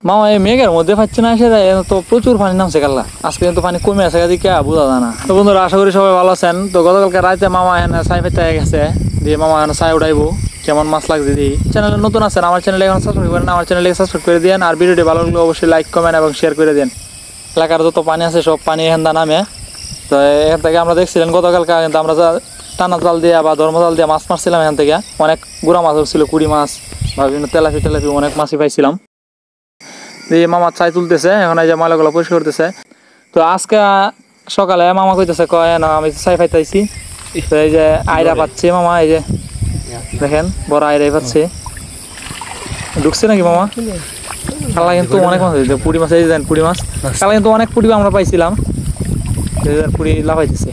মামা এই মেঘের মধ্যে পাচ্ছে না এসে তো প্রচুর পানি নামছে কাল্লা আজকে কিন্তু পানি কমে আছে এদিকে বোঝা যায় না। তো বন্ধুরা আশা করি সবাই ভালো আছেন। তো গতকালকে রাতে মামা এখানে ছাই ফেতে গেছে দিয়ে মামা এখানে ছাই উঠাইবো কেমন মাছ লাগছে দিই। চ্যানেলে নতুন আছেন আমার চ্যানেলে এখন সাবস্ক্রাইব করেন, আমার চ্যানেলে সাবস্ক্রাইব করে দেন আর ভিডিওটি ভালো লাগলে অবশ্যই লাইক কমেন্ট এবং শেয়ার করে দেন। এলাকার যত পানি আছে সব পানি এখান নামে। তো এখান থেকে আমরা দেখছিলেন গতকালকে কিন্তু আমরা টানা জাল দিয়ে বা ধর্ম জাল দিয়ে মাছ মারছিলাম। এখান থেকে অনেক গুড়া মাছ হচ্ছিল, কুড়ি মাছ বা বিভিন্ন তেলাপি অনেক মাছই পাইছিলাম। দিয়ে মামা ছাই তুলতেছে এখন, এই যে ময়লাগুলো পরিষ্কার করতেছে। তো আজকে সকালে মামা কইতেছে কয় না আমি ছাই পাইতেছি। তো এই যে আয়রা পাচ্ছে মামা, এই যে দেখেন বড় আয়রাই পাচ্ছে। ঢুকছে নাকি মামা? কালা কিন্তু অনেক মাছ হয়েছে, পুঁটি মাছ এই যে পুঁটি মাছ কালা কিন্তু অনেক পুঁটি আমরা পাইছিলাম। পুঁটি লাফাইতেছে।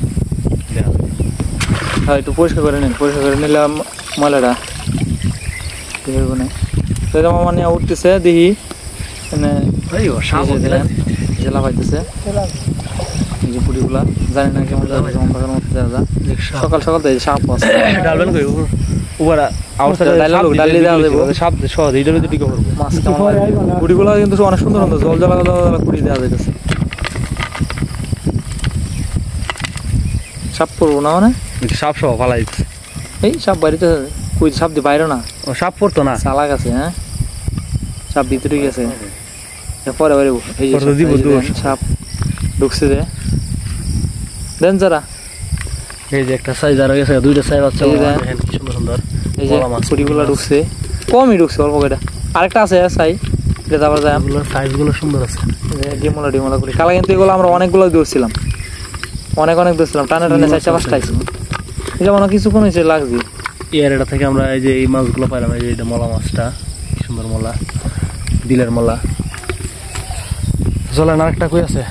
হ্যাঁ একটু পরিষ্কার করে নিন, পরিষ্কার করে নিলে ময়লাটা মামা নিয়ে উঠতেছে দেখি লাফাইতেছে এই যে পুঁটিগুলা জানি না কেমন সকাল সকাল তো সাপ পুঁটিগুলা কিন্তু অনেক সুন্দর সুন্দর জল জ্বালা পুঁটি দেওয়া যাইতেছে। সাপ পড়বো না মানে সাপ সহ ফালাই এই সাপ বাড়িতে কই সাপ দিয়ে বাইরে না সাপ পড়তো না চালাক আছে। হ্যাঁ সাপ ভিতরে গেছে পরে বাড়ি এই যে সাপ ঢুকছে যে দেন যারা এই যে একটা সাইজ আর গেছে দুইটা সাইজ আছে সুন্দর সুন্দর এই যে পুঁটিগুলা ঢুকছে কমই ঢুকছে অল্প কয়টা। আরেকটা আছে সাই এটা আবার যায় সাইজগুলো সুন্দর আছে ডিমলা ডিমলা করি কালা কিন্তু এগুলো আমরা অনেকগুলো দৌড়ছিলাম অনেক দৌড়ছিলাম টানে টানে 4টা 5টা আইছিল যেমন কিছুক্ষণ হয়েছে লাগছে। এটা থেকে আমরা এই যে এই মাছগুলো পাইলাম, এই যে এটা মলা মাছটা সুন্দর মলা বিলের মলা। চলেন আরেকটা কই আছে